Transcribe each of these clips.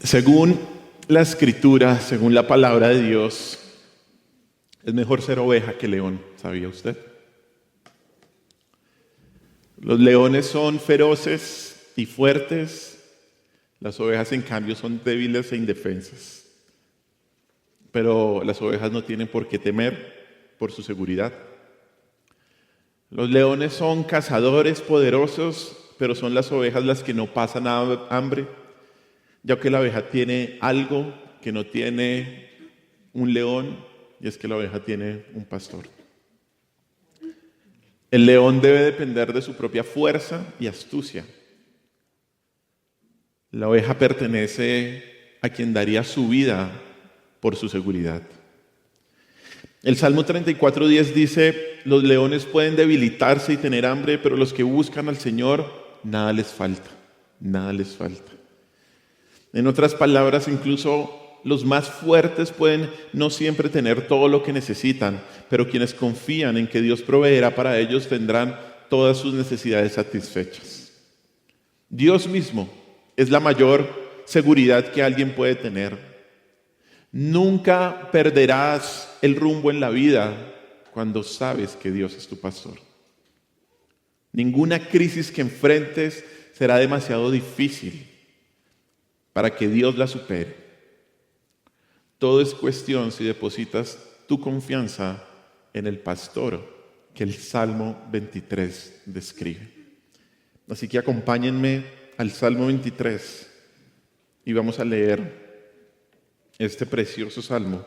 Según la Escritura, según la palabra de Dios, es mejor ser oveja que león, ¿sabía usted? Los leones son feroces y fuertes, las ovejas en cambio son débiles e indefensas. Pero las ovejas no tienen por qué temer por su seguridad. Los leones son cazadores poderosos, pero son las ovejas las que no pasan hambre, ya que la oveja tiene algo que no tiene un león, y es que la oveja tiene un pastor. El león debe depender de su propia fuerza y astucia. La oveja pertenece a quien daría su vida por su seguridad. El Salmo 34:10 dice: los leones pueden debilitarse y tener hambre, pero los que buscan al Señor, nada les falta, nada les falta. En otras palabras, incluso los más fuertes pueden no siempre tener todo lo que necesitan, pero quienes confían en que Dios proveerá para ellos tendrán todas sus necesidades satisfechas. Dios mismo es la mayor seguridad que alguien puede tener. Nunca perderás el rumbo en la vida cuando sabes que Dios es tu pastor. Ninguna crisis que enfrentes será demasiado difícil para que Dios la supere. Todo es cuestión si depositas tu confianza en el pastor que el Salmo 23 describe. Así que acompáñenme al Salmo 23 y vamos a leer este precioso salmo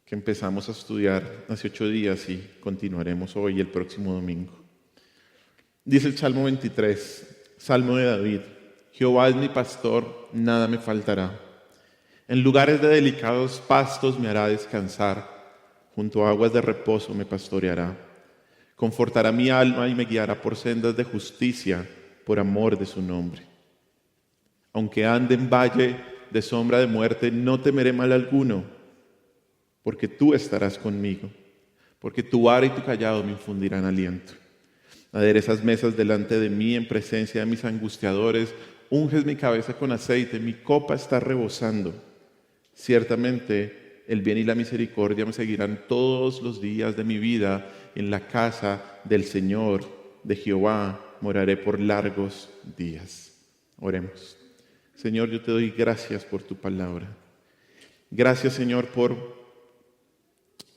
que empezamos a estudiar hace 8 días y continuaremos hoy y el próximo domingo. Dice el Salmo 23, Salmo de David: Jehová es mi pastor, nada me faltará. En lugares de delicados pastos me hará descansar, junto a aguas de reposo me pastoreará. Confortará mi alma y me guiará por sendas de justicia, por amor de su nombre. Aunque ande en valle de sombra de muerte, no temeré mal alguno, porque tú estarás conmigo, porque tu vara y tu cayado me infundirán aliento. Aderezas mesas delante de mí en presencia de mis angustiadores, unges mi cabeza con aceite, mi copa está rebosando. Ciertamente el bien y la misericordia me seguirán todos los días de mi vida. En la casa del Señor, de Jehová, moraré por largos días. Oremos. Señor, yo te doy gracias por tu palabra. Gracias, Señor, por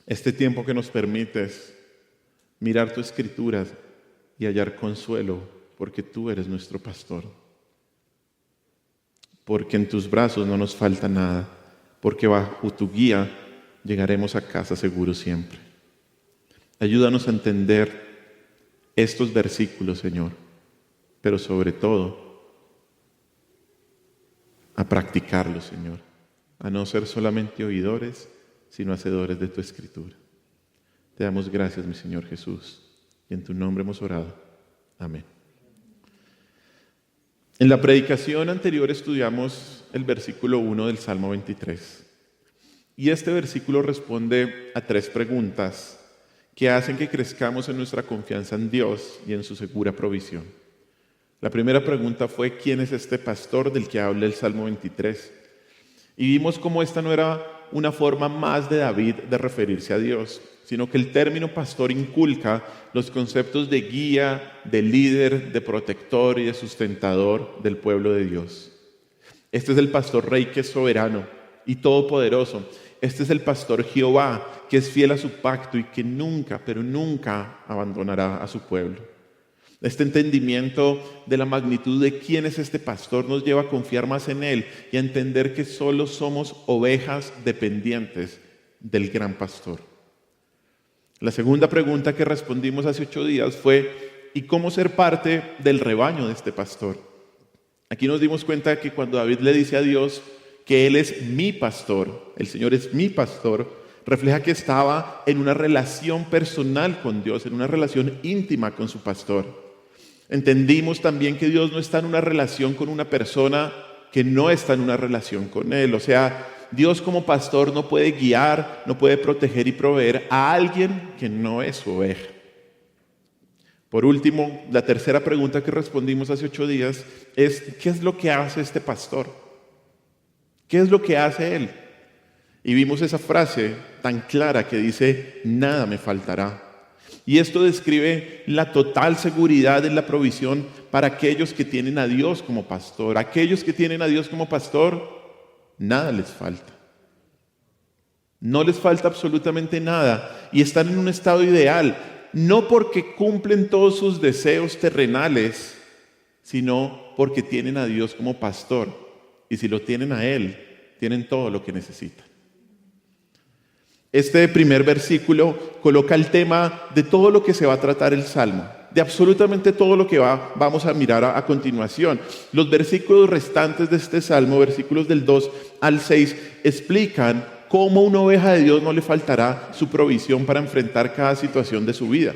este tiempo que nos permites mirar tu escritura y hallar consuelo, porque tú eres nuestro pastor. Porque en tus brazos no nos falta nada, porque bajo tu guía llegaremos a casa seguros siempre. Ayúdanos a entender estos versículos, Señor, pero sobre todo a practicarlos, Señor, a no ser solamente oidores, sino hacedores de tu escritura. Te damos gracias, mi Señor Jesús, y en tu nombre hemos orado. Amén. En la predicación anterior estudiamos el versículo 1 del Salmo 23. Y este versículo responde a 3 preguntas que hacen que crezcamos en nuestra confianza en Dios y en su segura provisión. La primera pregunta fue: ¿quién es este pastor del que habla el Salmo 23? Y vimos cómo esta no era una forma más de David de referirse a Dios, sino que el término pastor inculca los conceptos de guía, de líder, de protector y de sustentador del pueblo de Dios. Este es el pastor rey que es soberano y todopoderoso. Este es el pastor Jehová, que es fiel a su pacto y que nunca, pero nunca abandonará a su pueblo. Este entendimiento de la magnitud de quién es este pastor nos lleva a confiar más en él y a entender que solo somos ovejas dependientes del gran pastor. La segunda pregunta que respondimos hace 8 días fue: ¿y cómo ser parte del rebaño de este pastor? Aquí nos dimos cuenta que cuando David le dice a Dios que Él es mi pastor, el Señor es mi pastor, refleja que estaba en una relación personal con Dios, en una relación íntima con su pastor. Entendimos también que Dios no está en una relación con una persona que no está en una relación con Él. O sea, Dios como pastor no puede guiar, no puede proteger y proveer a alguien que no es su oveja. Por último, la tercera pregunta que respondimos hace 8 días es: ¿qué es lo que hace este pastor? ¿Qué es lo que hace Él? Y vimos esa frase tan clara que dice, nada me faltará. Y esto describe la total seguridad en la provisión para aquellos que tienen a Dios como pastor. Aquellos que tienen a Dios como pastor, nada les falta. No les falta absolutamente nada y están en un estado ideal, no porque cumplen todos sus deseos terrenales, sino porque tienen a Dios como pastor. Y si lo tienen a Él, tienen todo lo que necesitan. Este primer versículo coloca el tema de todo lo que se va a tratar el Salmo, de absolutamente todo lo que vamos a mirar a continuación. Los versículos restantes de este Salmo, versículos del 2 al 6, explican cómo una oveja de Dios no le faltará su provisión para enfrentar cada situación de su vida.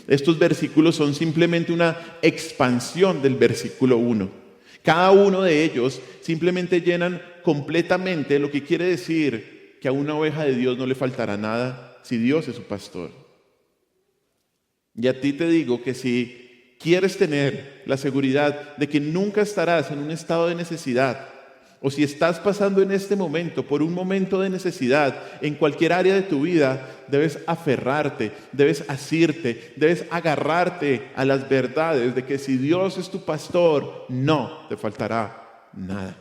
Estos versículos son simplemente una expansión del versículo 1. Cada uno de ellos simplemente llenan completamente lo que quiere decir que a una oveja de Dios no le faltará nada si Dios es su pastor. Y a ti te digo que si quieres tener la seguridad de que nunca estarás en un estado de necesidad, o si estás pasando en este momento por un momento de necesidad en cualquier área de tu vida, debes aferrarte, debes asirte, debes agarrarte a las verdades de que si Dios es tu pastor, no te faltará nada.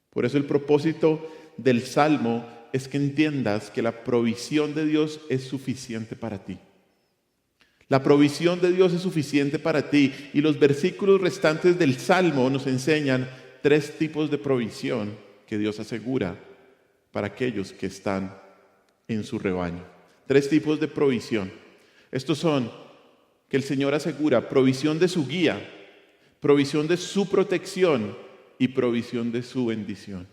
Por eso el propósito del Salmo es que entiendas que la provisión de Dios es suficiente para ti. La provisión de Dios es suficiente para ti y los versículos restantes del Salmo nos enseñan 3 tipos de provisión que Dios asegura para aquellos que están en su rebaño. 3 tipos de provisión. Estos son que el Señor asegura provisión de su guía, provisión de su protección y provisión de su bendición.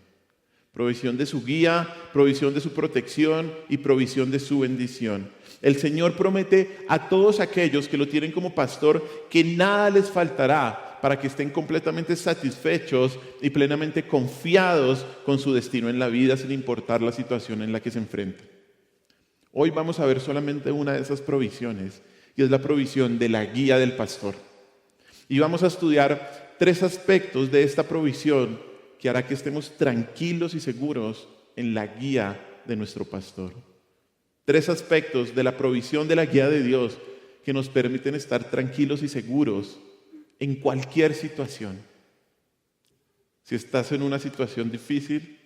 Provisión de su guía, provisión de su protección y provisión de su bendición. El Señor promete a todos aquellos que lo tienen como pastor que nada les faltará para que estén completamente satisfechos y plenamente confiados con su destino en la vida, sin importar la situación en la que se enfrentan. Hoy vamos a ver solamente una de esas provisiones, y es la provisión de la guía del pastor. Y vamos a estudiar 3 aspectos de esta provisión que hará que estemos tranquilos y seguros en la guía de nuestro pastor. 3 aspectos de la provisión de la guía de Dios que nos permiten estar tranquilos y seguros en cualquier situación. Si estás en una situación difícil,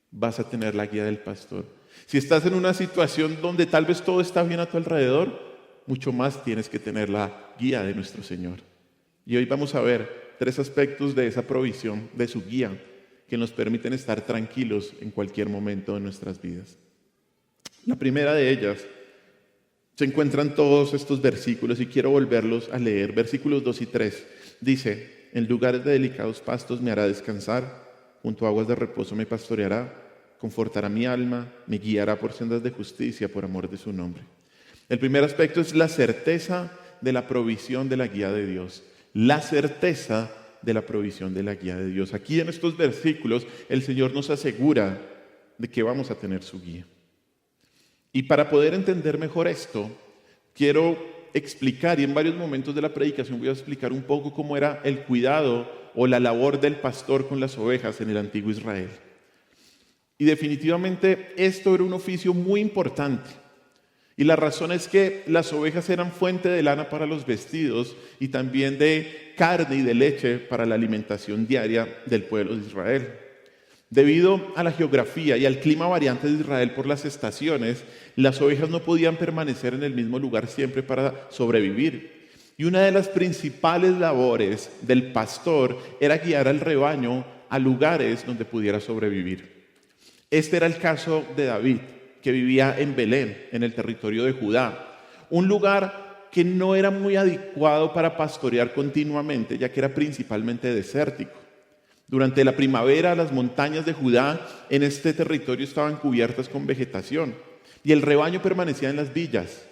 vas a tener la guía del pastor. Si estás en una situación donde tal vez todo está bien a tu alrededor, mucho más tienes que tener la guía de nuestro Señor. Y hoy vamos a ver 3 aspectos de esa provisión, de su guía, que nos permiten estar tranquilos en cualquier momento de nuestras vidas. La primera de ellas se encuentran todos estos versículos y quiero volverlos a leer. Versículos 2 y 3 dice: en lugares de delicados pastos me hará descansar, junto a aguas de reposo me pastoreará, confortará mi alma, me guiará por sendas de justicia por amor de su nombre. El primer aspecto es la certeza de la provisión de la guía de Dios. La certeza de la provisión de la guía de Dios. Aquí en estos versículos el Señor nos asegura de que vamos a tener su guía. Y para poder entender mejor esto, quiero explicar, y en varios momentos de la predicación voy a explicar un poco cómo era el cuidado o la labor del pastor con las ovejas en el antiguo Israel. Y definitivamente esto era un oficio muy importante. Y la razón es que las ovejas eran fuente de lana para los vestidos y también de carne y de leche para la alimentación diaria del pueblo de Israel. Debido a la geografía y al clima variante de Israel por las estaciones, las ovejas no podían permanecer en el mismo lugar siempre para sobrevivir. Y una de las principales labores del pastor era guiar al rebaño a lugares donde pudiera sobrevivir. Este era el caso de David, que vivía en Belén, en el territorio de Judá, un lugar que no era muy adecuado para pastorear continuamente, ya que era principalmente desértico. Durante la primavera, las montañas de Judá en este territorio estaban cubiertas con vegetación y el rebaño permanecía en las villas.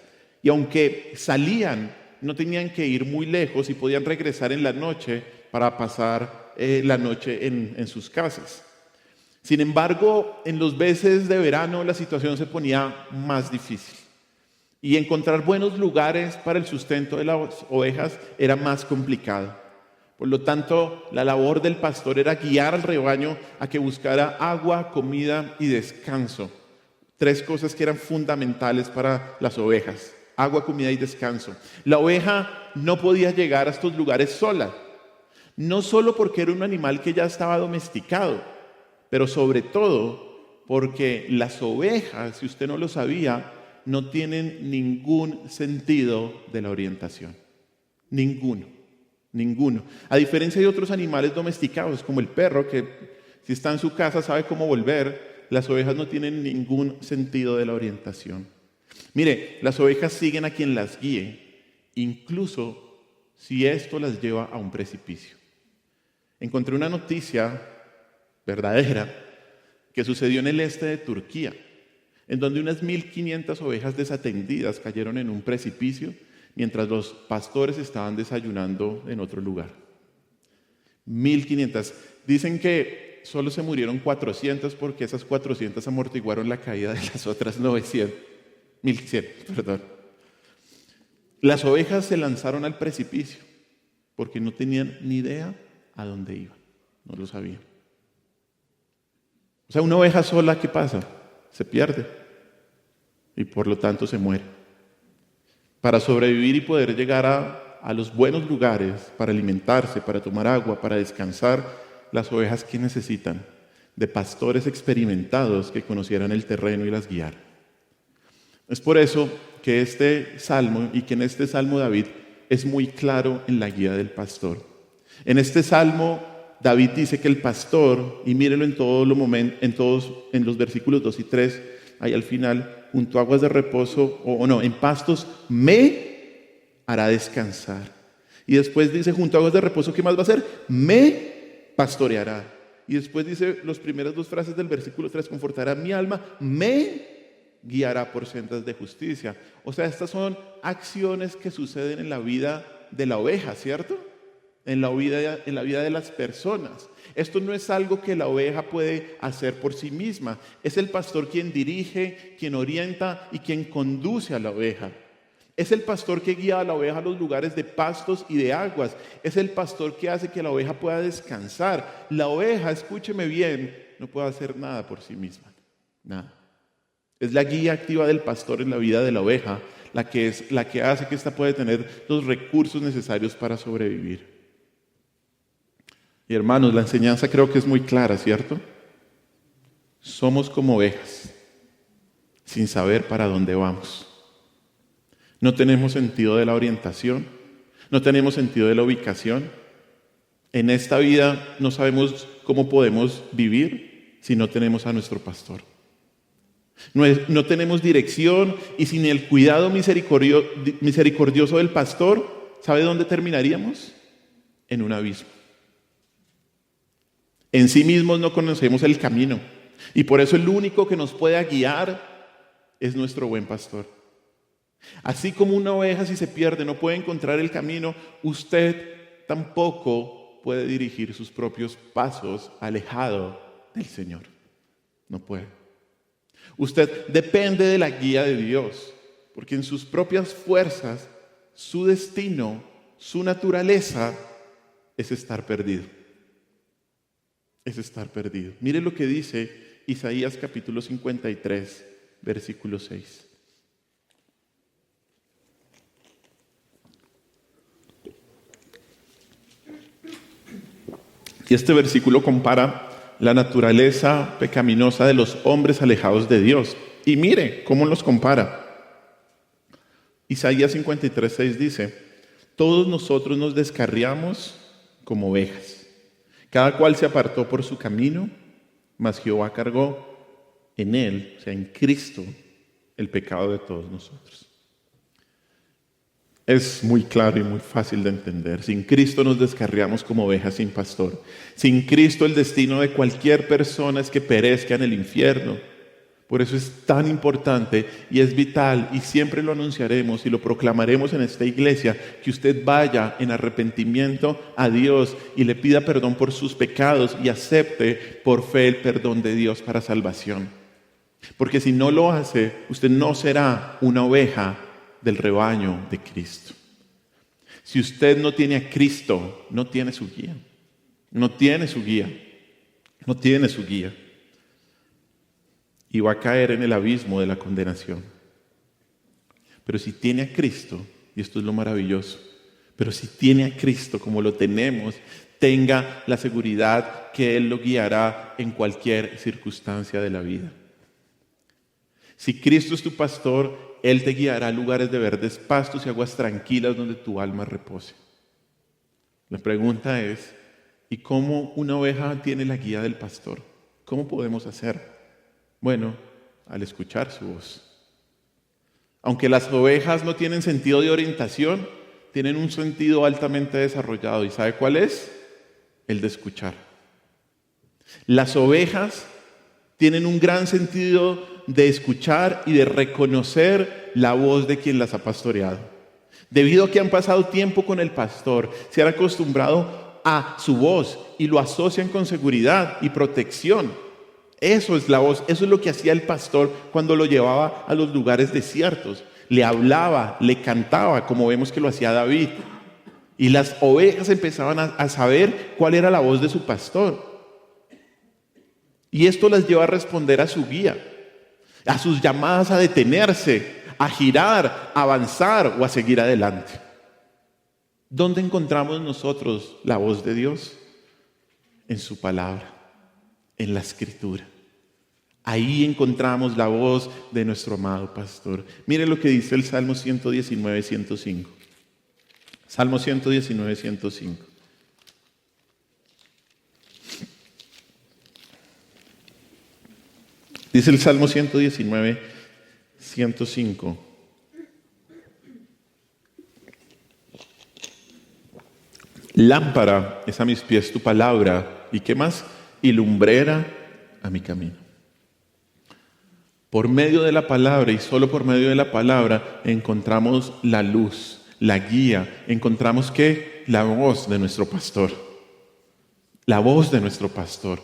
Y aunque salían, no tenían que ir muy lejos y podían regresar en la noche para pasar la noche en sus casas. Sin embargo, en los meses de verano la situación se ponía más difícil y encontrar buenos lugares para el sustento de las ovejas era más complicado. Por lo tanto, la labor del pastor era guiar al rebaño a que buscara agua, comida y descanso. 3 cosas que eran fundamentales para las ovejas: agua, comida y descanso. La oveja no podía llegar a estos lugares sola, no solo porque era un animal que ya estaba domesticado, pero sobre todo porque las ovejas, si usted no lo sabía, no tienen ningún sentido de la orientación. Ninguno. A diferencia de otros animales domesticados, como el perro, que si está en su casa sabe cómo volver, las ovejas no tienen ningún sentido de la orientación. Mire, las ovejas siguen a quien las guíe, incluso si esto las lleva a un precipicio. Encontré una noticia verdadera que sucedió en el este de Turquía, en donde unas 1.500 ovejas desatendidas cayeron en un precipicio mientras los pastores estaban desayunando en otro lugar. 1.500. Dicen que solo se murieron 400 porque esas 400 amortiguaron la caída de las otras 1.100, perdón. Las ovejas se lanzaron al precipicio porque no tenían ni idea a dónde iban, no lo sabían. O sea, una oveja sola, ¿qué pasa? Se pierde y por lo tanto se muere. Para sobrevivir y poder llegar a los buenos lugares, para alimentarse, para tomar agua, para descansar, las ovejas, ¿qué necesitan? De pastores experimentados que conocieran el terreno y las guiaran. Es por eso que este salmo, y que en este salmo David es muy claro en la guía del pastor. En este salmo David dice que el pastor, y mírenlo en los versículos 2 y 3, ahí al final, junto a aguas de reposo, en pastos me hará descansar. Y después dice, junto a aguas de reposo, ¿qué más va a hacer? Me pastoreará. Y después dice las primeras 2 frases del versículo 3, confortará mi alma, me guiará por sendas de justicia. O sea, estas son acciones que suceden en la vida de la oveja, ¿cierto? En la vida de las personas. Esto no es algo que la oveja puede hacer por sí misma. Es el pastor quien dirige, quien orienta y quien conduce a la oveja. Es el pastor que guía a la oveja a los lugares de pastos y de aguas. Es el pastor que hace que la oveja pueda descansar. La oveja, escúcheme bien, no puede hacer nada por sí misma. Nada. Es la guía activa del pastor en la vida de la oveja la que hace que ésta pueda tener los recursos necesarios para sobrevivir. Y hermanos, la enseñanza creo que es muy clara, ¿cierto? Somos como ovejas, sin saber para dónde vamos. No tenemos sentido de la orientación, no tenemos sentido de la ubicación. En esta vida no sabemos cómo podemos vivir si no tenemos a nuestro pastor. No tenemos dirección y sin el cuidado misericordioso del pastor, ¿sabe dónde terminaríamos? En un abismo. En sí mismos no conocemos el camino y por eso el único que nos puede guiar es nuestro buen pastor. Así como una oveja, si se pierde, no puede encontrar el camino, usted tampoco puede dirigir sus propios pasos alejado del Señor. No puede. Usted depende de la guía de Dios, porque en sus propias fuerzas, su destino, su naturaleza es estar perdido. Es estar perdido. Mire lo que dice Isaías capítulo 53, versículo 6. Y este versículo compara la naturaleza pecaminosa de los hombres alejados de Dios. Y mire cómo los compara. Isaías 53, 6 dice: todos nosotros nos descarriamos como ovejas. Cada cual se apartó por su camino, mas Jehová cargó en él, o sea, en Cristo, el pecado de todos nosotros. Es muy claro y muy fácil de entender. Sin Cristo nos descarriamos como ovejas sin pastor. Sin Cristo el destino de cualquier persona es que perezca en el infierno. Por eso es tan importante y es vital, y siempre lo anunciaremos y lo proclamaremos en esta iglesia, que usted vaya en arrepentimiento a Dios y le pida perdón por sus pecados y acepte por fe el perdón de Dios para salvación. Porque si no lo hace, usted no será una oveja del rebaño de Cristo. Si usted no tiene a Cristo, no tiene su guía. No tiene su guía. No tiene su guía. Y va a caer en el abismo de la condenación. Pero si tiene a Cristo, y esto es lo maravilloso, pero si tiene a Cristo como lo tenemos, tenga la seguridad que Él lo guiará en cualquier circunstancia de la vida. Si Cristo es tu pastor, Él te guiará a lugares de verdes pastos y aguas tranquilas donde tu alma repose. La pregunta es, ¿y cómo una oveja tiene la guía del pastor? ¿Cómo podemos hacer? Bueno, al escuchar su voz. Aunque las ovejas no tienen sentido de orientación, tienen un sentido altamente desarrollado. ¿Y sabe cuál es? El de escuchar. Las ovejas tienen un gran sentido de escuchar y de reconocer la voz de quien las ha pastoreado. Debido a que han pasado tiempo con el pastor, se han acostumbrado a su voz y lo asocian con seguridad y protección. Eso es la voz, eso es lo que hacía el pastor cuando lo llevaba a los lugares desiertos. Le hablaba, le cantaba, como vemos que lo hacía David. Y las ovejas empezaban a saber cuál era la voz de su pastor. Y esto las lleva a responder a su guía, a sus llamadas a detenerse, a girar, a avanzar o a seguir adelante. ¿Dónde encontramos nosotros la voz de Dios? En su palabra, en la Escritura. Ahí encontramos la voz de nuestro amado pastor. Mire lo que dice el Salmo 119, 105. Salmo 119, 105. Dice el Salmo 119, 105. Lámpara es a mis pies tu palabra, ¿y qué más? Y lumbrera a mi camino. Por medio de la palabra y solo por medio de la palabra encontramos la luz, la guía, encontramos ¿qué? La voz de nuestro pastor. La voz de nuestro pastor.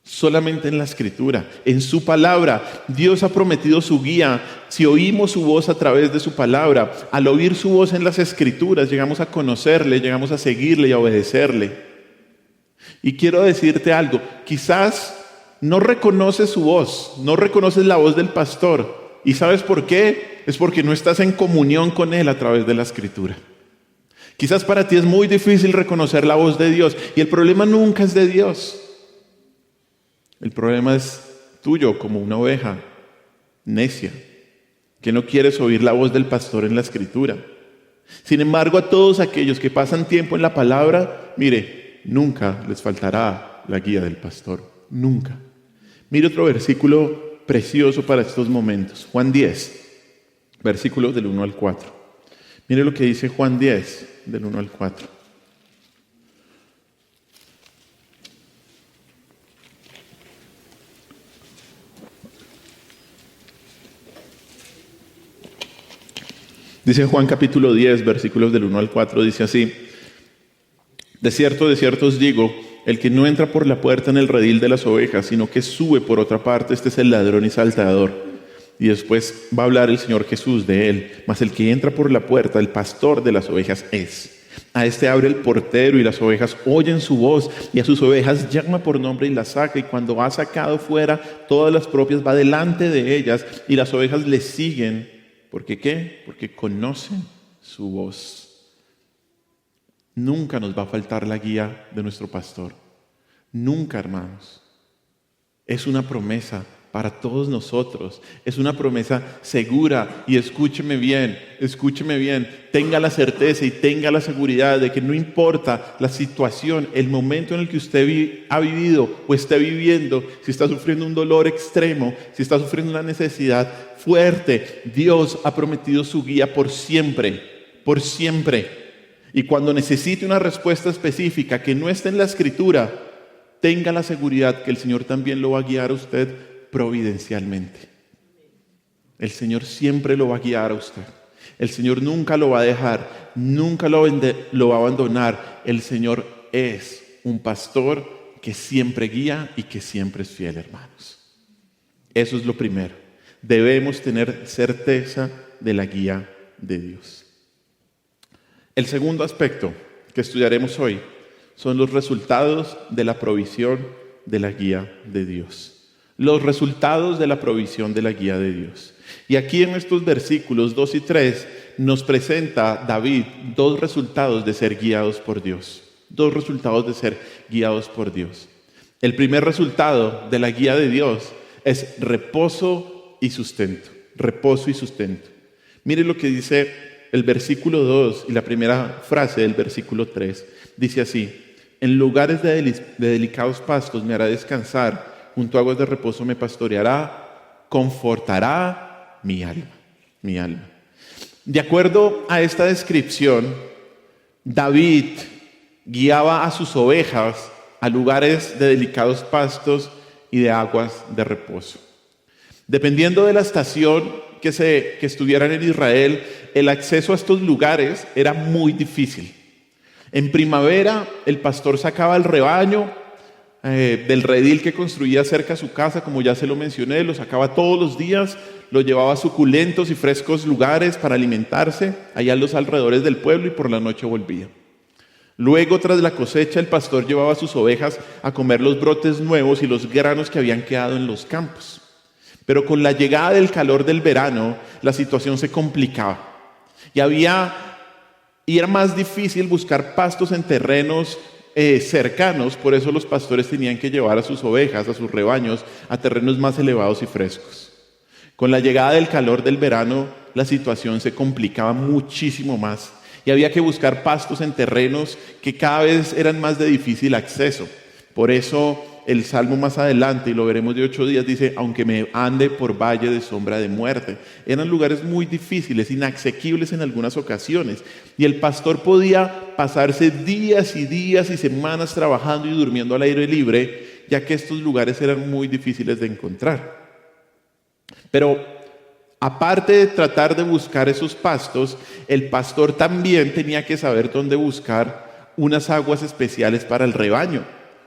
Solamente en la Escritura, en su palabra. Dios ha prometido su guía. Si oímos su voz a través de su palabra, al oír su voz en las Escrituras, llegamos a conocerle, llegamos a seguirle y a obedecerle. Y quiero decirte algo, quizás no reconoces su voz, no reconoces la voz del pastor. ¿Y sabes por qué? Es porque no estás en comunión con Él a través de la Escritura. Quizás para ti es muy difícil reconocer la voz de Dios y el problema nunca es de Dios. El problema es tuyo como una oveja necia que no quieres oír la voz del pastor en la Escritura. Sin embargo, a todos aquellos que pasan tiempo en la palabra, mire, nunca les faltará la guía del pastor. Nunca. Mire otro versículo precioso para estos momentos. Juan 10, versículos del 1 al 4. Mire lo que dice Juan 10, del 1 al 4. Dice Juan capítulo 10, versículos del 1 al 4, dice así: de cierto os digo, el que no entra por la puerta en el redil de las ovejas, sino que sube por otra parte, este es el ladrón y salteador. Y después va a hablar el Señor Jesús de él. Mas el que entra por la puerta, el pastor de las ovejas es. A este abre el portero y las ovejas oyen su voz, y a sus ovejas llama por nombre y las saca, y cuando ha sacado fuera todas las propias, va delante de ellas, y las ovejas le siguen. ¿Por qué qué? Porque conocen su voz. Nunca nos va a faltar la guía de nuestro pastor. Nunca, hermanos. Es una promesa para todos nosotros. Es una promesa segura. Y escúcheme bien, tenga la certeza y tenga la seguridad de que no importa la situación, el momento en el que usted ha vivido o esté viviendo, si está sufriendo un dolor extremo, si está sufriendo una necesidad fuerte, Dios ha prometido su guía por siempre, por siempre. Y cuando necesite una respuesta específica que no esté en la Escritura, tenga la seguridad que el Señor también lo va a guiar a usted providencialmente. El Señor siempre lo va a guiar a usted. El Señor nunca lo va a dejar, nunca lo va a abandonar. El Señor es un pastor que siempre guía y que siempre es fiel, hermanos. Eso es lo primero. Debemos tener certeza de la guía de Dios. El segundo aspecto que estudiaremos hoy son los resultados de la provisión de la guía de Dios. Los resultados de la provisión de la guía de Dios. Y aquí en estos versículos 2 y 3 nos presenta David dos resultados de ser guiados por Dios. Dos resultados de ser guiados por Dios. El primer resultado de la guía de Dios es reposo y sustento. Reposo y sustento. Mire lo que dice el versículo 2 y la primera frase del versículo 3. Dice así: en lugares de delicados pastos me hará descansar, junto a aguas de reposo me pastoreará, confortará mi alma. Mi alma. De acuerdo a esta descripción, David guiaba a sus ovejas a lugares de delicados pastos y de aguas de reposo. Dependiendo de la estación que estuvieran en Israel, el acceso a estos lugares era muy difícil. En primavera, el pastor sacaba el rebaño del redil que construía cerca a su casa, como ya se lo mencioné, lo sacaba todos los días, lo llevaba a suculentos y frescos lugares para alimentarse, allá en los alrededores del pueblo, y por la noche volvía. Luego, tras la cosecha, el pastor llevaba a sus ovejas a comer los brotes nuevos y los granos que habían quedado en los campos. Pero con la llegada del calor del verano, la situación se complicaba. Y era más difícil buscar pastos en terrenos cercanos, por eso los pastores tenían que llevar a sus ovejas, a sus rebaños, a terrenos más elevados y frescos. Con la llegada del calor del verano, la situación se complicaba muchísimo más. Y había que buscar pastos en terrenos que cada vez eran más de difícil acceso. Por eso el Salmo más adelante, y lo veremos de 8 días, dice: aunque me ande por valle de sombra de muerte. Eran lugares muy difíciles, inasequibles en algunas ocasiones. Y el pastor podía pasarse días y días y semanas trabajando y durmiendo al aire libre, ya que estos lugares eran muy difíciles de encontrar. Pero aparte de tratar de buscar esos pastos, el pastor también tenía que saber dónde buscar unas aguas especiales para el rebaño,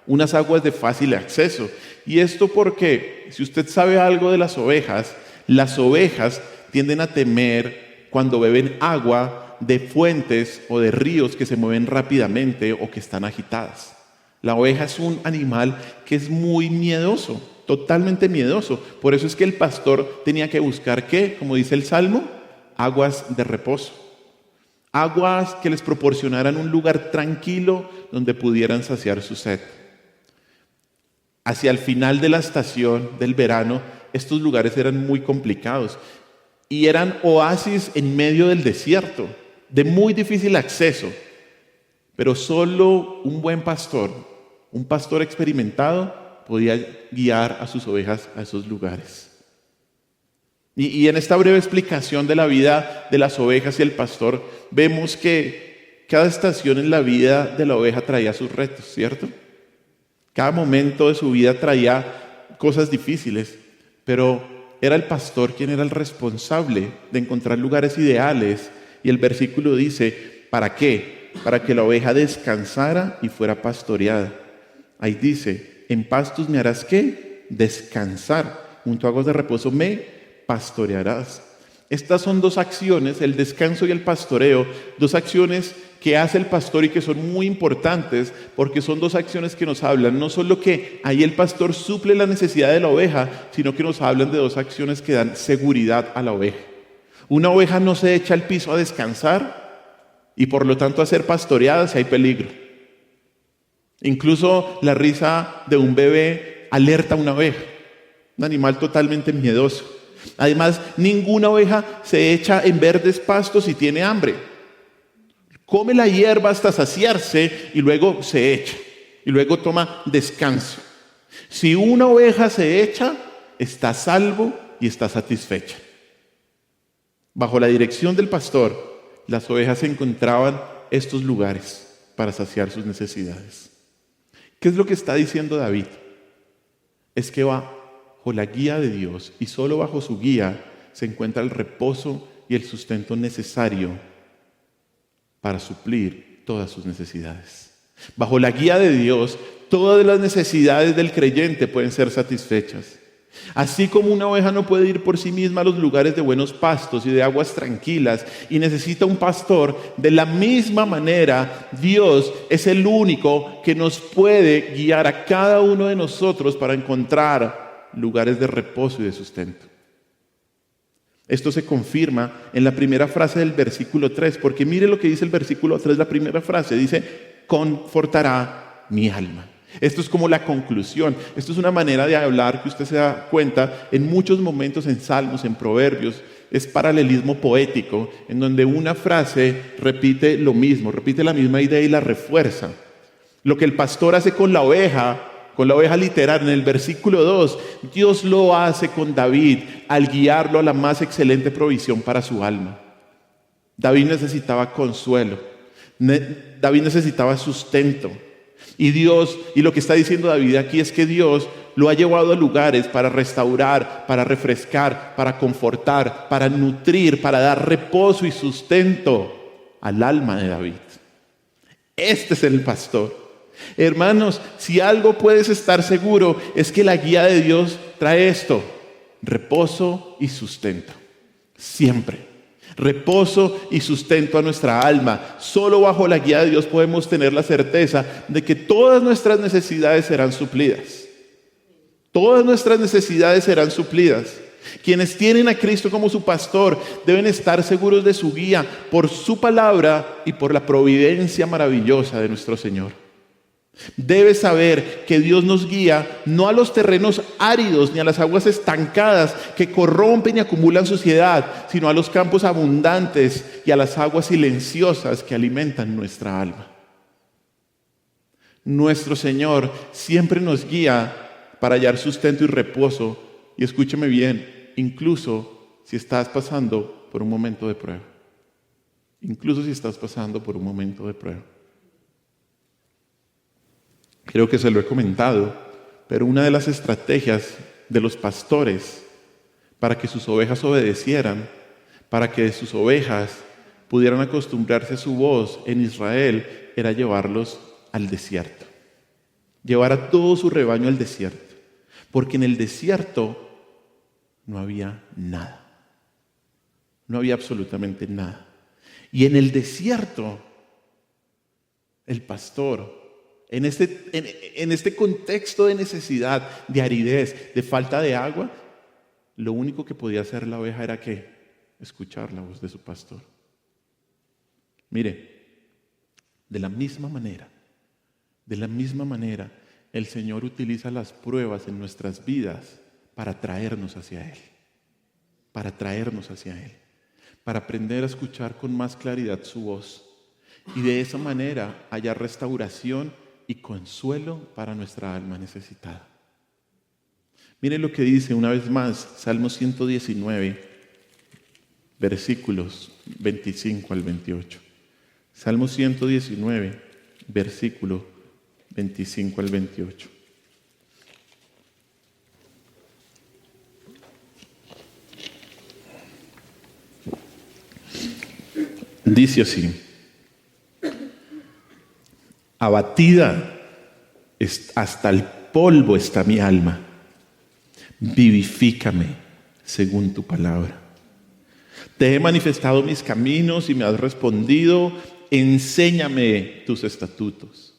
unas aguas de fácil acceso. Y esto porque, si usted sabe algo de las ovejas tienden a temer cuando beben agua de fuentes o de ríos que se mueven rápidamente o que están agitadas. La oveja es un animal que es muy miedoso, totalmente miedoso. Por eso es que el pastor tenía que buscar, ¿qué? Como dice el Salmo, aguas de reposo. Aguas que les proporcionaran un lugar tranquilo donde pudieran saciar su sed. Hacia el final de la estación del verano, estos lugares eran muy complicados y eran oasis en medio del desierto, de muy difícil acceso. Pero solo un buen pastor, un pastor experimentado, podía guiar a sus ovejas a esos lugares. Y en esta breve explicación de la vida de las ovejas y el pastor, vemos que cada estación en la vida de la oveja traía sus retos, ¿cierto? Cada momento de su vida traía cosas difíciles, pero era el pastor quien era el responsable de encontrar lugares ideales. Y el versículo dice, ¿para qué? Para que la oveja descansara y fuera pastoreada. Ahí dice, en pastos me harás ¿qué? Descansar. Junto a aguas de reposo me pastorearás. Estas son dos acciones, el descanso y el pastoreo, dos acciones que hace el pastor y que son muy importantes, porque son dos acciones que nos hablan, no solo que ahí el pastor suple la necesidad de la oveja, sino que nos hablan de dos acciones que dan seguridad a la oveja. Una oveja no se echa al piso a descansar y por lo tanto a ser pastoreada si hay peligro. Incluso la risa de un bebé alerta a una oveja, un animal totalmente miedoso. Además, ninguna oveja se echa en verdes pastos si tiene hambre. Come la hierba hasta saciarse y luego se echa. Y luego toma descanso. Si una oveja se echa, está a salvo y está satisfecha. Bajo la dirección del pastor, las ovejas encontraban estos lugares para saciar sus necesidades. ¿Qué es lo que está diciendo David? Es que bajo la guía de Dios y solo bajo su guía se encuentra el reposo y el sustento necesario para suplir todas sus necesidades. Bajo la guía de Dios, todas las necesidades del creyente pueden ser satisfechas. Así como una oveja no puede ir por sí misma a los lugares de buenos pastos y de aguas tranquilas y necesita un pastor, de la misma manera Dios es el único que nos puede guiar a cada uno de nosotros para encontrar lugares de reposo y de sustento. Esto se confirma en la primera frase del versículo 3, porque mire lo que dice el versículo 3, la primera frase, dice, confortará mi alma. Esto es como la conclusión. Esto es una manera de hablar que usted se da cuenta en muchos momentos en Salmos, en Proverbios. Es paralelismo poético, en donde una frase repite lo mismo, repite la misma idea y la refuerza. Lo que el pastor hace con la oveja literal, en el versículo 2, Dios lo hace con David al guiarlo a la más excelente provisión para su alma. David necesitaba consuelo, David necesitaba sustento. Y lo que está diciendo David aquí es que Dios lo ha llevado a lugares para restaurar, para refrescar, para confortar, para nutrir, para dar reposo y sustento al alma de David. Este es el pastor. Hermanos, si algo puedes estar seguro es que la guía de Dios trae esto: reposo y sustento. Siempre. Reposo y sustento a nuestra alma. Solo bajo la guía de Dios podemos tener la certeza de que todas nuestras necesidades serán suplidas. Todas nuestras necesidades serán suplidas. Quienes tienen a Cristo como su pastor deben estar seguros de su guía por su palabra y por la providencia maravillosa de nuestro Señor. Debes saber que Dios nos guía no a los terrenos áridos ni a las aguas estancadas que corrompen y acumulan suciedad, sino a los campos abundantes y a las aguas silenciosas que alimentan nuestra alma. Nuestro Señor siempre nos guía para hallar sustento y reposo. Y escúcheme bien, incluso si estás pasando por un momento de prueba. Incluso si estás pasando por un momento de prueba. Creo que se lo he comentado, pero una de las estrategias de los pastores para que sus ovejas obedecieran, para que sus ovejas pudieran acostumbrarse a su voz en Israel, era llevarlos al desierto. Llevar a todo su rebaño al desierto. Porque en el desierto no había nada. No había absolutamente nada. Y en el desierto, el pastor, en este contexto de necesidad, de aridez, de falta de agua, lo único que podía hacer la oveja era ¿qué? Escuchar la voz de su pastor. Mire, de la misma manera, el Señor utiliza las pruebas en nuestras vidas para traernos hacia Él. Para aprender a escuchar con más claridad su voz. Y de esa manera hallar restauración y consuelo para nuestra alma necesitada. Miren lo que dice una vez más Salmo 119, versículos 25 al 28. Salmo 119, versículo 25 al 28. Dice así: abatida hasta el polvo está mi alma, vivifícame según tu palabra. Te he manifestado mis caminos y me has respondido, enséñame tus estatutos.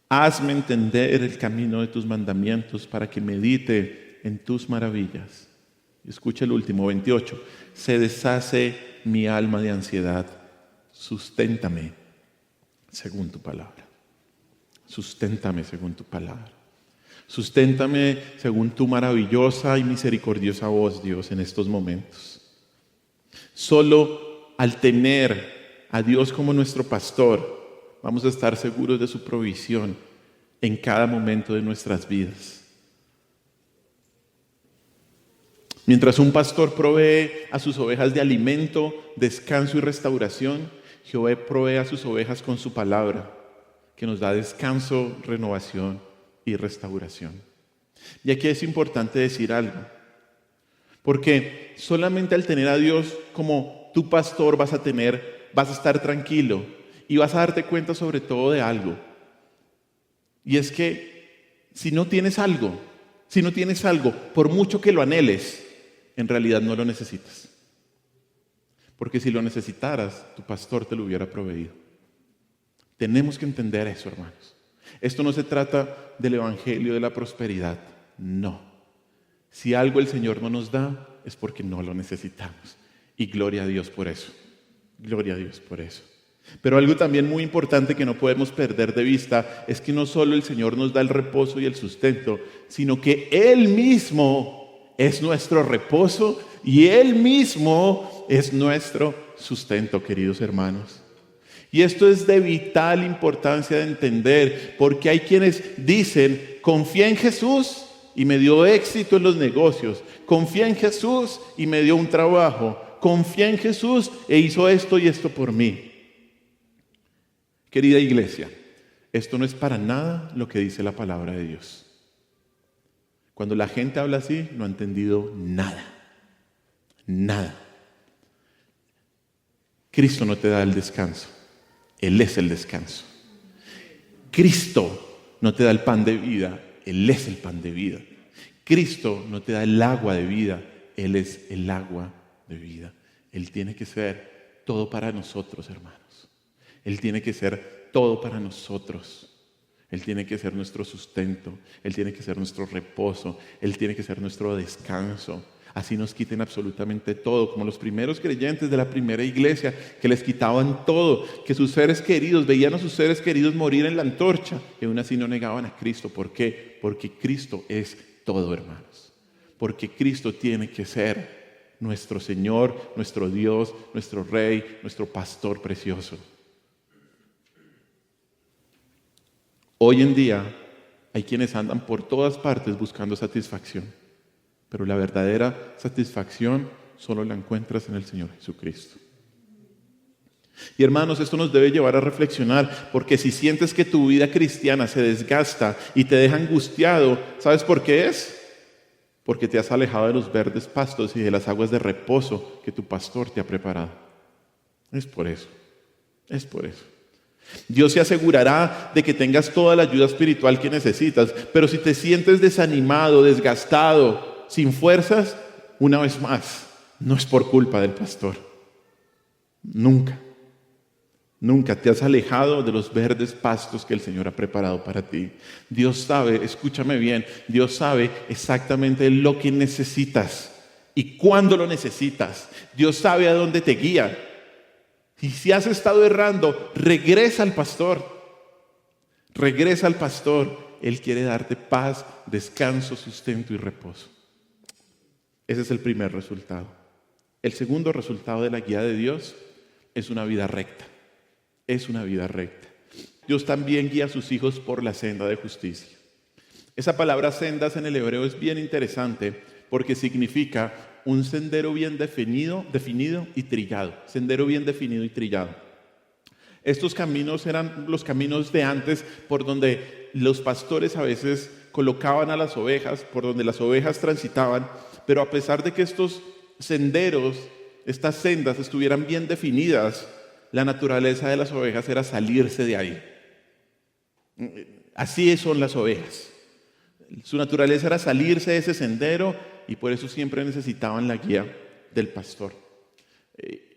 Hazme entender el camino de tus mandamientos para que medite en tus maravillas. Escucha el último, 28. Se deshace mi alma de ansiedad, susténtame según tu palabra. Susténtame según tu palabra. Susténtame según tu maravillosa y misericordiosa voz, Dios, en estos momentos. Solo al tener a Dios como nuestro pastor, vamos a estar seguros de su provisión en cada momento de nuestras vidas. Mientras un pastor provee a sus ovejas de alimento, descanso y restauración, Jehová provee a sus ovejas con su palabra, que nos da descanso, renovación y restauración. Y aquí es importante decir algo, porque solamente al tener a Dios como tu pastor vas a estar tranquilo y vas a darte cuenta sobre todo de algo. Y es que si no tienes algo, Si no tienes algo, por mucho que lo anheles, en realidad no lo necesitas. Porque si lo necesitaras, tu pastor te lo hubiera proveído. Tenemos que entender eso, hermanos. Esto no se trata del evangelio de la prosperidad. No. Si algo el Señor no nos da, es porque no lo necesitamos. Y gloria a Dios por eso. Gloria a Dios por eso. Pero algo también muy importante que no podemos perder de vista es que no solo el Señor nos da el reposo y el sustento, sino que Él mismo es nuestro reposo y Él mismo es nuestro sustento, queridos hermanos. Y esto es de vital importancia de entender, porque hay quienes dicen, confía en Jesús y me dio éxito en los negocios, confía en Jesús y me dio un trabajo, confía en Jesús e hizo esto y esto por mí. Querida iglesia, esto no es para nada lo que dice la palabra de Dios. Cuando la gente habla así, no ha entendido nada. Nada. Cristo no te da el descanso. Él es el descanso. Cristo no te da el pan de vida. Él es el pan de vida. Cristo no te da el agua de vida. Él es el agua de vida. Él tiene que ser todo para nosotros, hermanos. Él tiene que ser todo para nosotros. Él tiene que ser nuestro sustento. Él tiene que ser nuestro reposo. Él tiene que ser nuestro descanso. Así nos quiten absolutamente todo, como los primeros creyentes de la primera iglesia, que les quitaban todo, que sus seres queridos, veían a sus seres queridos morir en la antorcha, y aún así no negaban a Cristo. ¿Por qué? Porque Cristo es todo, hermanos. Porque Cristo tiene que ser nuestro Señor, nuestro Dios, nuestro Rey, nuestro pastor precioso. Hoy en día hay quienes andan por todas partes buscando satisfacción, pero la verdadera satisfacción solo la encuentras en el Señor Jesucristo. Y hermanos, esto nos debe llevar a reflexionar, porque si sientes que tu vida cristiana se desgasta y te deja angustiado, ¿sabes por qué es? Porque te has alejado de los verdes pastos y de las aguas de reposo que tu pastor te ha preparado. Es por eso, es por eso. Dios se asegurará de que tengas toda la ayuda espiritual que necesitas, pero si te sientes desanimado, desgastado, sin fuerzas, una vez más, no es por culpa del pastor. Nunca te has alejado de los verdes pastos que el Señor ha preparado para ti. Dios sabe, escúchame bien, Dios sabe exactamente lo que necesitas y cuándo lo necesitas. Dios sabe a dónde te guía. Y si has estado errando, regresa al pastor. Regresa al pastor. Él quiere darte paz, descanso, sustento y reposo. Ese es el primer resultado. El segundo resultado de la guía de Dios es una vida recta. Es una vida recta. Dios también guía a sus hijos por la senda de justicia. Esa palabra sendas en el hebreo es bien interesante porque significa un sendero bien definido y trillado. Sendero bien definido y trillado. Estos caminos eran los caminos de antes por donde los pastores a veces colocaban a las ovejas, por donde las ovejas transitaban, pero a pesar de que estos senderos, estas sendas estuvieran bien definidas, la naturaleza de las ovejas era salirse de ahí. Así son las ovejas. Su naturaleza era salirse de ese sendero y por eso siempre necesitaban la guía del pastor.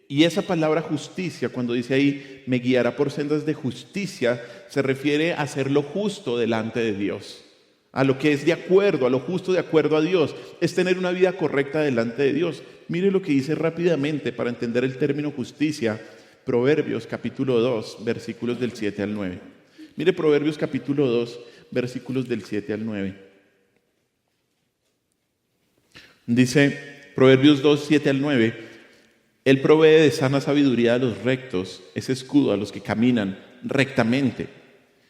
Y esa palabra justicia, cuando dice ahí, me guiará por sendas de justicia, se refiere a hacer lo justo delante de Dios. A lo que es de acuerdo, a lo justo de acuerdo a Dios. Es tener una vida correcta delante de Dios. Mire lo que dice rápidamente para entender el término justicia. Proverbios capítulo 2, versículos del 7 al 9. Mire Proverbios capítulo 2, versículos del 7 al 9. Dice Proverbios 2, 7 al 9. Él provee de sana sabiduría a los rectos, es escudo a los que caminan rectamente.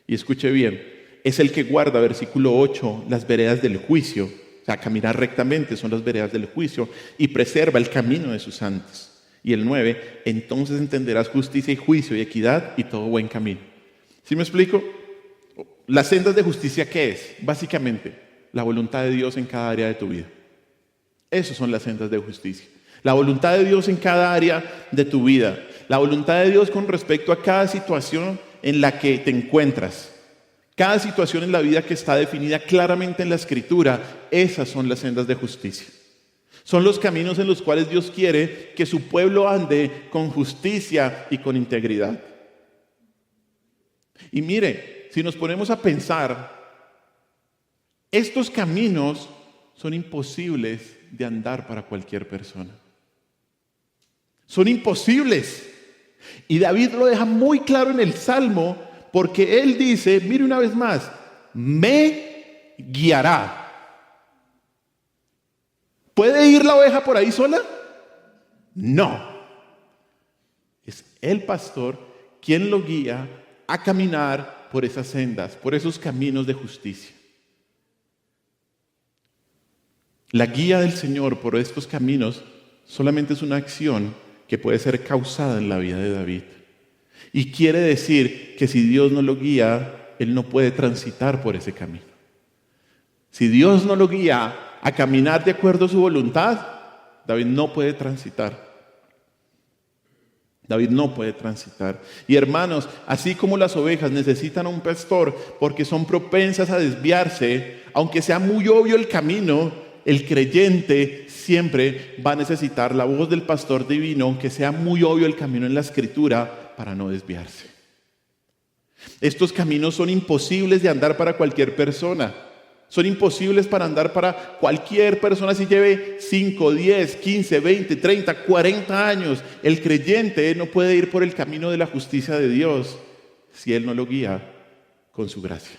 Y escuche bien, es el que guarda, versículo 8, las veredas del juicio. O sea, caminar rectamente son las veredas del juicio y preserva el camino de sus santos. Y el 9, entonces entenderás justicia y juicio y equidad y todo buen camino. ¿Sí me explico? Las sendas de justicia, ¿qué es? Básicamente, la voluntad de Dios en cada área de tu vida. Esas son las sendas de justicia. La voluntad de Dios en cada área de tu vida. La voluntad de Dios con respecto a cada situación en la que te encuentras. Cada situación en la vida que está definida claramente en la Escritura, esas son las sendas de justicia. Son los caminos en los cuales Dios quiere que su pueblo ande con justicia y con integridad. Y mire, si nos ponemos a pensar, estos caminos son imposibles de andar para cualquier persona. Son imposibles. Y David lo deja muy claro en el Salmo, porque él dice, mire una vez más, me guiará. ¿Puede ir la oveja por ahí sola? No. Es el pastor quien lo guía a caminar por esas sendas, por esos caminos de justicia. La guía del Señor por estos caminos solamente es una acción que puede ser causada en la vida de David. Y quiere decir que si Dios no lo guía, él no puede transitar por ese camino. Si Dios no lo guía a caminar de acuerdo a su voluntad, David no puede transitar. David no puede transitar. Y hermanos, así como las ovejas necesitan a un pastor porque son propensas a desviarse, aunque sea muy obvio el camino, el creyente siempre va a necesitar la voz del pastor divino, aunque sea muy obvio el camino en la Escritura, para no desviarse. Estos caminos son imposibles de andar para cualquier persona. Son imposibles para andar para cualquier persona si lleve 5, 10, 15, 20, 30, 40 años. El creyente no puede ir por el camino de la justicia de Dios si Él no lo guía con su gracia.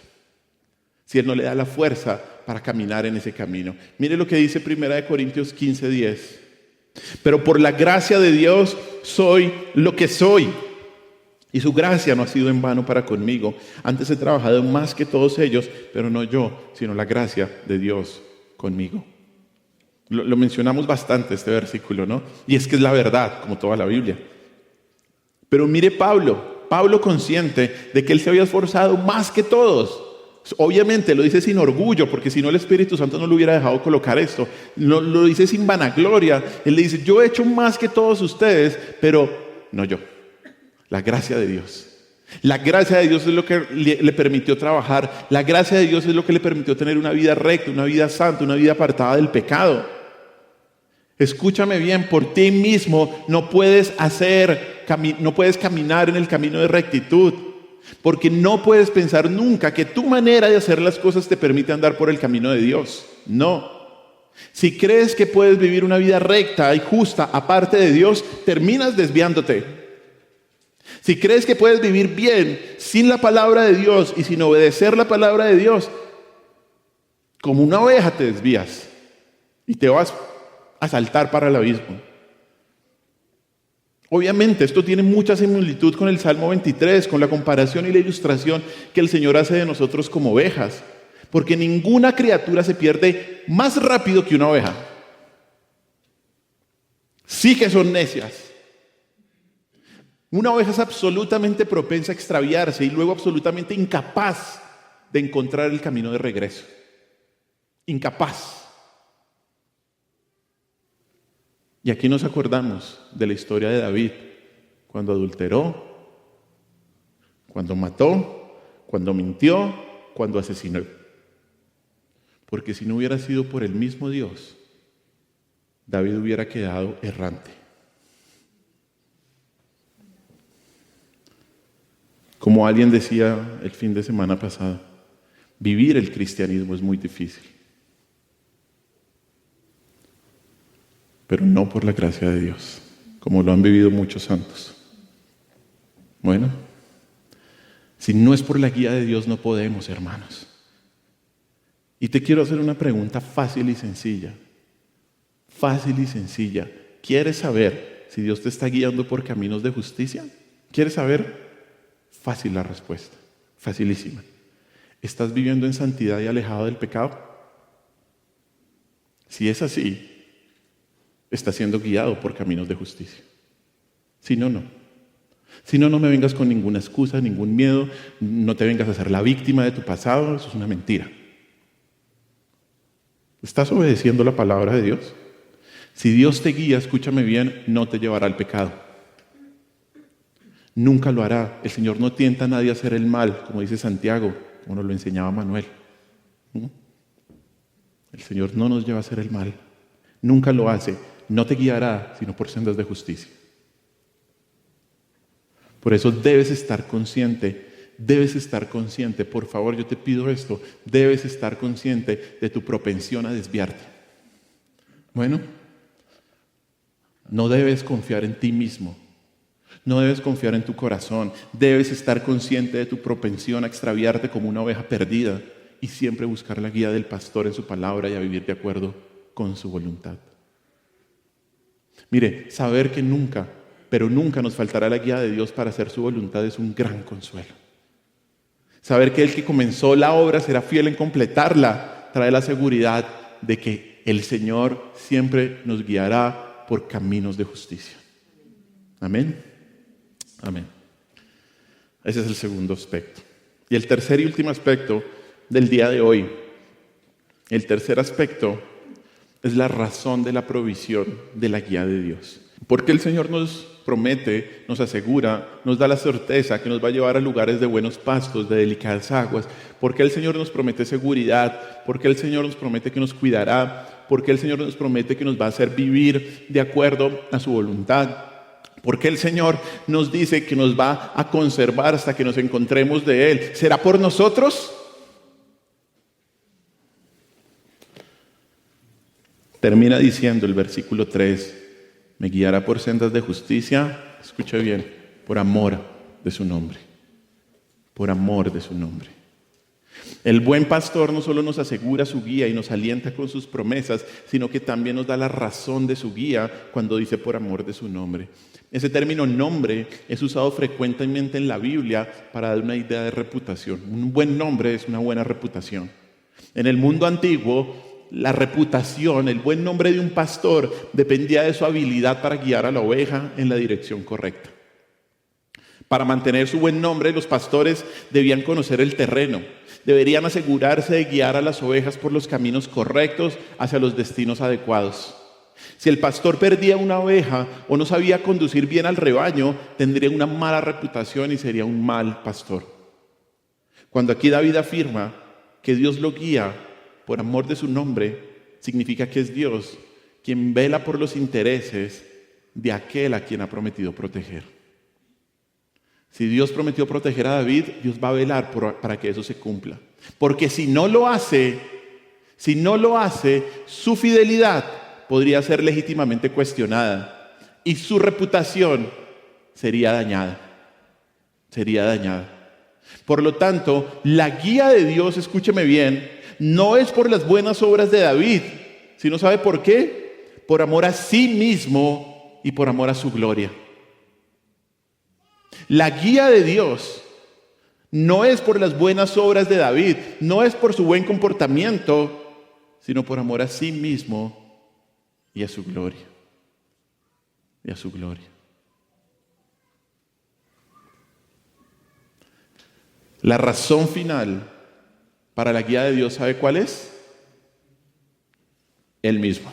Si Él no le da la fuerza para caminar en ese camino. Mire lo que dice 1 Corintios 15:10. Pero por la gracia de Dios soy lo que soy. Y su gracia no ha sido en vano para conmigo. Antes he trabajado más que todos ellos, pero no yo, sino la gracia de Dios conmigo. Lo mencionamos bastante este versículo, ¿no? Y es que es la verdad, como toda la Biblia. Pero mire Pablo consciente de que él se había esforzado más que todos. Obviamente lo dice sin orgullo, porque si no el Espíritu Santo no le hubiera dejado colocar esto. Lo dice sin vanagloria. Él le dice, yo he hecho más que todos ustedes, pero no yo. La gracia de Dios. La gracia de Dios es lo que le permitió trabajar. La gracia de Dios es lo que le permitió tener una vida recta, una vida santa, una vida apartada del pecado. Escúchame bien, por ti mismo no puedes caminar en el camino de rectitud. Porque no puedes pensar nunca que tu manera de hacer las cosas te permite andar por el camino de Dios. No. Si crees que puedes vivir una vida recta y justa aparte de Dios, terminas desviándote. Si crees que puedes vivir bien sin la palabra de Dios y sin obedecer la palabra de Dios, como una oveja te desvías y te vas a saltar para el abismo. Obviamente esto tiene mucha similitud con el Salmo 23, con la comparación y la ilustración que el Señor hace de nosotros como ovejas, porque ninguna criatura se pierde más rápido que una oveja. Sí que son necias. Una oveja es absolutamente propensa a extraviarse y luego absolutamente incapaz de encontrar el camino de regreso. Incapaz. Y aquí nos acordamos de la historia de David, cuando adulteró, cuando mató, cuando mintió, cuando asesinó. Porque si no hubiera sido por el mismo Dios, David hubiera quedado errante. Como alguien decía el fin de semana pasado, vivir el cristianismo es muy difícil. Pero no por la gracia de Dios, como lo han vivido muchos santos. Bueno, si no es por la guía de Dios no podemos, hermanos. Y te quiero hacer una pregunta fácil y sencilla. Fácil y sencilla. ¿Quieres saber si Dios te está guiando por caminos de justicia? ¿Quieres saber? Fácil la respuesta, facilísima. ¿Estás viviendo en santidad y alejado del pecado? Si es así, estás siendo guiado por caminos de justicia. Si no, no. Si no, no me vengas con ninguna excusa, ningún miedo, no te vengas a ser la víctima de tu pasado, eso es una mentira. ¿Estás obedeciendo la palabra de Dios? Si Dios te guía, escúchame bien, no te llevará al pecado. Nunca lo hará. El Señor no tienta a nadie a hacer el mal, como dice Santiago, como nos lo enseñaba Manuel. ¿Mm? El Señor no nos lleva a hacer el mal. Nunca lo hace. No te guiará, sino por sendas de justicia. Por eso debes estar consciente, por favor, yo te pido esto, debes estar consciente de tu propensión a desviarte. Bueno, no debes confiar en ti mismo, no debes confiar en tu corazón, debes estar consciente de tu propensión a extraviarte como una oveja perdida y siempre buscar la guía del pastor en su palabra y a vivir de acuerdo con su voluntad. Mire, saber que nunca nos faltará la guía de Dios para hacer su voluntad es un gran consuelo. Saber que el que comenzó la obra será fiel en completarla trae la seguridad de que el Señor siempre nos guiará por caminos de justicia. Amén. Amén. Ese es el segundo aspecto. Y el tercer y último aspecto del día de hoy, el tercer aspecto es la razón de la provisión de la guía de Dios. Porque el Señor nos promete, nos asegura, nos da la certeza que nos va a llevar a lugares de buenos pastos, de delicadas aguas. Porque el Señor nos promete seguridad, porque el Señor nos promete que nos cuidará, porque el Señor nos promete que nos va a hacer vivir de acuerdo a su voluntad. Porque el Señor nos dice que nos va a conservar hasta que nos encontremos de Él. ¿Será por nosotros? Termina diciendo el versículo 3, me guiará por sendas de justicia, escuche bien, por amor de su nombre. Por amor de su nombre. El buen pastor no solo nos asegura su guía y nos alienta con sus promesas, sino que también nos da la razón de su guía cuando dice por amor de su nombre. Ese término nombre es usado frecuentemente en la Biblia para dar una idea de reputación. Un buen nombre es una buena reputación. En el mundo antiguo, la reputación, el buen nombre de un pastor dependía de su habilidad para guiar a la oveja en la dirección correcta. Para mantener su buen nombre, los pastores debían conocer el terreno. Deberían asegurarse de guiar a las ovejas por los caminos correctos hacia los destinos adecuados. Si el pastor perdía una oveja o no sabía conducir bien al rebaño, tendría una mala reputación y sería un mal pastor. Cuando aquí David afirma que Dios lo guía por amor de su nombre, significa que es Dios quien vela por los intereses de aquel a quien ha prometido proteger. Si Dios prometió proteger a David, Dios va a velar para que eso se cumpla. Porque si no lo hace, su fidelidad podría ser legítimamente cuestionada y su reputación sería dañada. Por lo tanto, la guía de Dios, escúcheme bien, no es por las buenas obras de David, sino ¿sabe por qué? Por amor a sí mismo y por amor a su gloria. La guía de Dios no es por las buenas obras de David, no es por su buen comportamiento, sino por amor a sí mismo y a su gloria. La razón final para la guía de Dios, ¿sabe cuál es? Él mismo.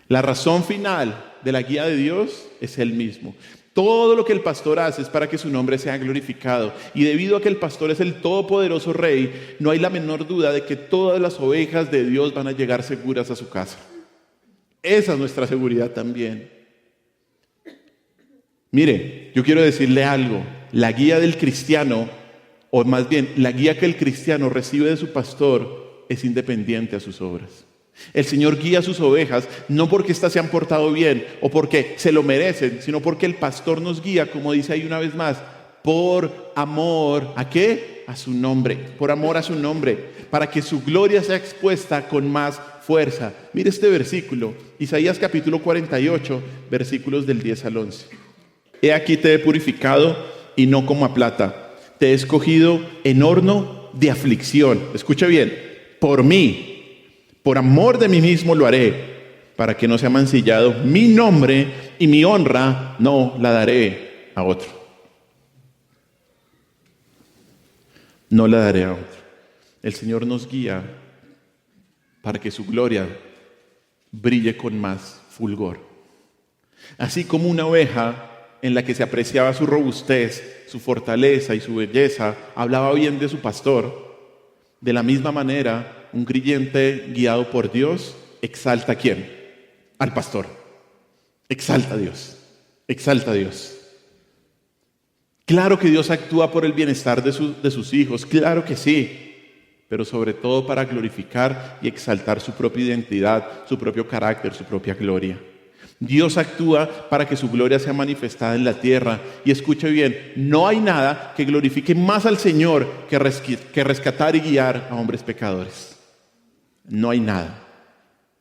La razón final de la guía de Dios es Él mismo. Todo lo que el pastor hace es para que su nombre sea glorificado. Y debido a que el pastor es el todopoderoso Rey, no hay la menor duda de que todas las ovejas de Dios van a llegar seguras a su casa. Esa es nuestra seguridad también. Mire, yo quiero decirle algo. La guía del cristiano, o más bien, la guía que el cristiano recibe de su pastor es independiente a sus obras. El Señor guía a sus ovejas no porque éstas se han portado bien o porque se lo merecen, sino porque el pastor nos guía, como dice ahí una vez más, por amor, ¿a qué? A su nombre, por amor a su nombre, para que su gloria sea expuesta con más fuerza. Mire este versículo, Isaías capítulo 48, versículos del 10 al 11. He aquí te he purificado y no como a plata, te he escogido en horno de aflicción. Escucha bien, por mí. Por amor de mí mismo lo haré, para que no sea mancillado mi nombre y mi honra no la daré a otro. No la daré a otro. El Señor nos guía para que su gloria brille con más fulgor. Así como una oveja en la que se apreciaba su robustez, su fortaleza y su belleza, hablaba bien de su pastor, de la misma manera, un creyente guiado por Dios exalta ¿a quién? Al pastor. Exalta a Dios. Exalta a Dios. Claro que Dios actúa por el bienestar de sus hijos, claro que sí, pero sobre todo para glorificar y exaltar su propia identidad, su propio carácter, su propia gloria. Dios actúa para que su gloria sea manifestada en la tierra. Y escuche bien, no hay nada que glorifique más al Señor que rescatar y guiar a hombres pecadores. No hay nada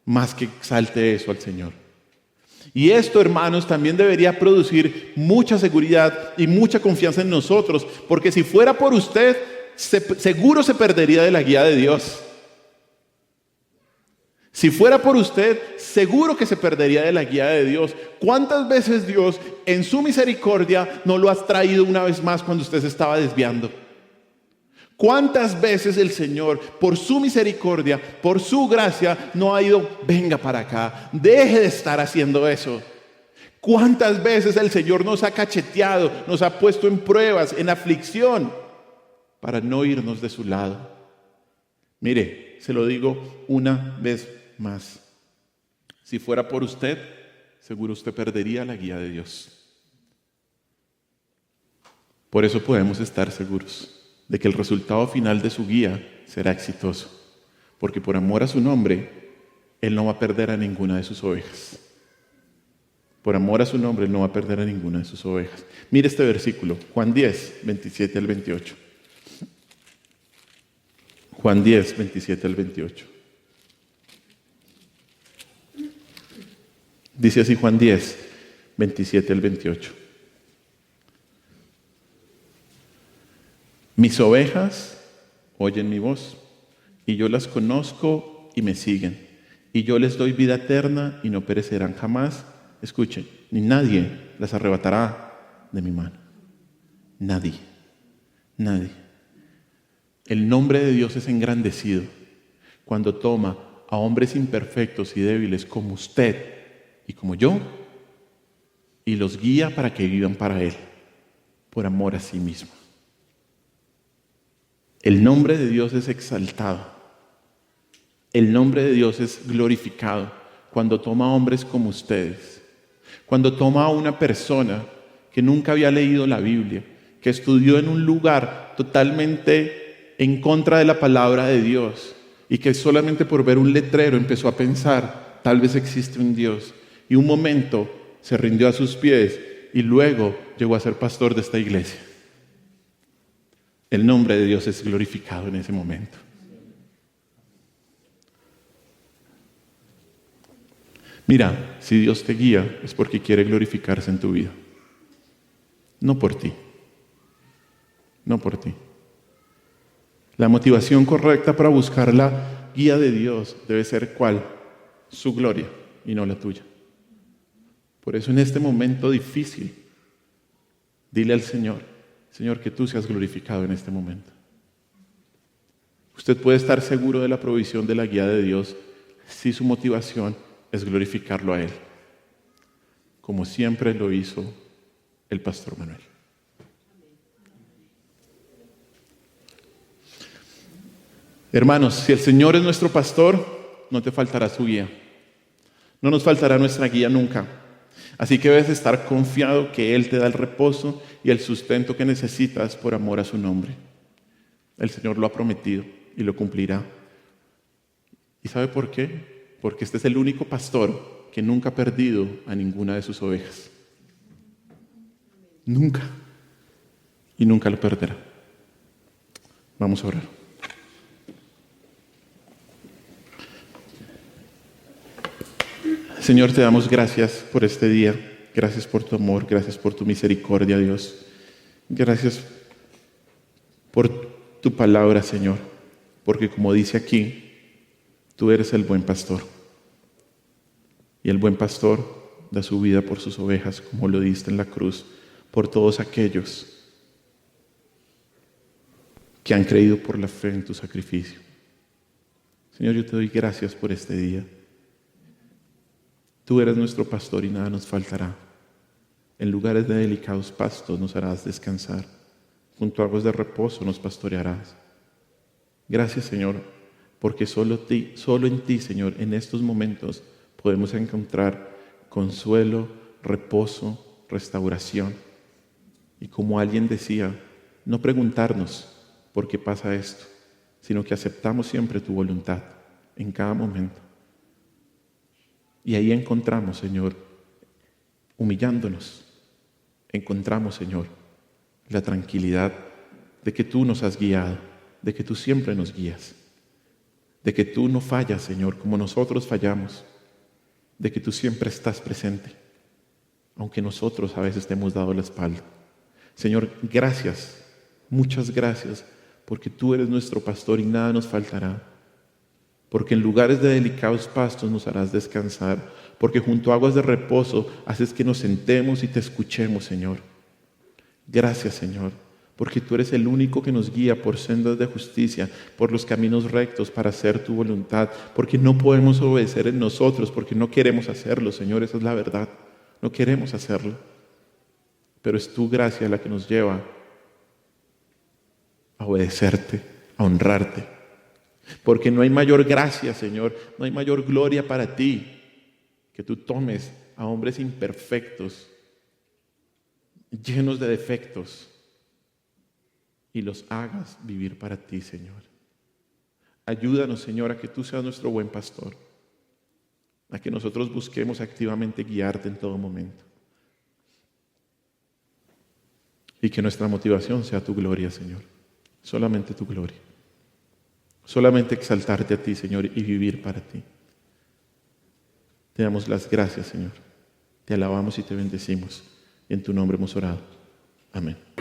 más que exalte eso al Señor. Y esto, hermanos, también debería producir mucha seguridad y mucha confianza en nosotros, porque si fuera por usted, seguro se perdería de la guía de Dios. Si fuera por usted, seguro que se perdería de la guía de Dios. ¿Cuántas veces Dios, en su misericordia, no lo ha traído una vez más cuando usted se estaba desviando? ¿Cuántas veces el Señor, por su misericordia, por su gracia, no ha ido, venga para acá, deje de estar haciendo eso? ¿Cuántas veces el Señor nos ha cacheteado, nos ha puesto en pruebas, en aflicción, para no irnos de su lado? Mire, se lo digo una vez más. Si fuera por usted, seguro usted perdería la guía de Dios. Por eso podemos estar seguros de que el resultado final de su guía será exitoso, porque por amor a su nombre, Él no va a perder a ninguna de sus ovejas. Por amor a su nombre, Él no va a perder a ninguna de sus ovejas. Mire este versículo, Juan 10, 27 al 28. Juan 10, 27 al 28. Dice así Juan 10, 27 al 28. Mis ovejas oyen mi voz, y yo las conozco y me siguen, y yo les doy vida eterna y no perecerán jamás. Escuchen, ni nadie las arrebatará de mi mano. Nadie, nadie. El nombre de Dios es engrandecido cuando toma a hombres imperfectos y débiles como usted y como yo y los guía para que vivan para Él, por amor a sí mismo. El nombre de Dios es exaltado. El nombre de Dios es glorificado cuando toma a hombres como ustedes, cuando toma a una persona que nunca había leído la Biblia, que estudió en un lugar totalmente en contra de la palabra de Dios y que solamente por ver un letrero empezó a pensar, tal vez existe un Dios, y un momento se rindió a sus pies y luego llegó a ser pastor de esta iglesia. El nombre de Dios es glorificado en ese momento. Mira, si Dios te guía es porque quiere glorificarse en tu vida. No por ti. No por ti. La motivación correcta para buscar la guía de Dios debe ser ¿cuál? Su gloria y no la tuya. Por eso en este momento difícil, dile al Señor, Señor, que tú seas glorificado en este momento. Usted puede estar seguro de la provisión de la guía de Dios si su motivación es glorificarlo a Él, como siempre lo hizo el pastor Manuel. Hermanos, si el Señor es nuestro pastor, no te faltará su guía. No nos faltará nuestra guía nunca. Así que debes estar confiado que Él te da el reposo y el sustento que necesitas por amor a su nombre. El Señor lo ha prometido y lo cumplirá. ¿Y sabe por qué? Porque este es el único pastor que nunca ha perdido a ninguna de sus ovejas. Nunca. Y nunca lo perderá. Vamos a orar. Señor, te damos gracias por este día. Gracias por tu amor, gracias por tu misericordia, Dios. Gracias por tu palabra, Señor. Porque como dice aquí, tú eres el buen pastor. Y el buen pastor da su vida por sus ovejas, como lo diste en la cruz, por todos aquellos que han creído por la fe en tu sacrificio. Señor, yo te doy gracias por este día. Tú eres nuestro pastor y nada nos faltará. En lugares de delicados pastos nos harás descansar. Junto a aguas de reposo nos pastorearás. Gracias, Señor, porque solo en ti, Señor, en estos momentos podemos encontrar consuelo, reposo, restauración. Y como alguien decía, no preguntarnos por qué pasa esto, sino que aceptamos siempre tu voluntad en cada momento. Y ahí encontramos, Señor, humillándonos, encontramos, Señor, la tranquilidad de que tú nos has guiado, de que tú siempre nos guías, de que tú no fallas, Señor, como nosotros fallamos, de que tú siempre estás presente, aunque nosotros a veces te hemos dado la espalda. Señor, gracias, muchas gracias, porque tú eres nuestro pastor y nada nos faltará. Porque en lugares de delicados pastos nos harás descansar, porque junto a aguas de reposo haces que nos sentemos y te escuchemos, Señor. Gracias, Señor, porque tú eres el único que nos guía por sendas de justicia, por los caminos rectos para hacer tu voluntad, porque no podemos obedecer en nosotros, porque no queremos hacerlo, Señor, esa es la verdad, no queremos hacerlo, pero es tu gracia la que nos lleva a obedecerte, a honrarte, porque no hay mayor gracia, Señor, no hay mayor gloria para ti, que tú tomes a hombres imperfectos, llenos de defectos, y los hagas vivir para ti, Señor. Ayúdanos, Señor, a que tú seas nuestro buen pastor, a que nosotros busquemos activamente guiarte en todo momento, y que nuestra motivación sea tu gloria, Señor, solamente tu gloria, solamente exaltarte a ti, Señor, y vivir para ti. Te damos las gracias, Señor, te alabamos y te bendecimos, y en tu nombre hemos orado. Amén.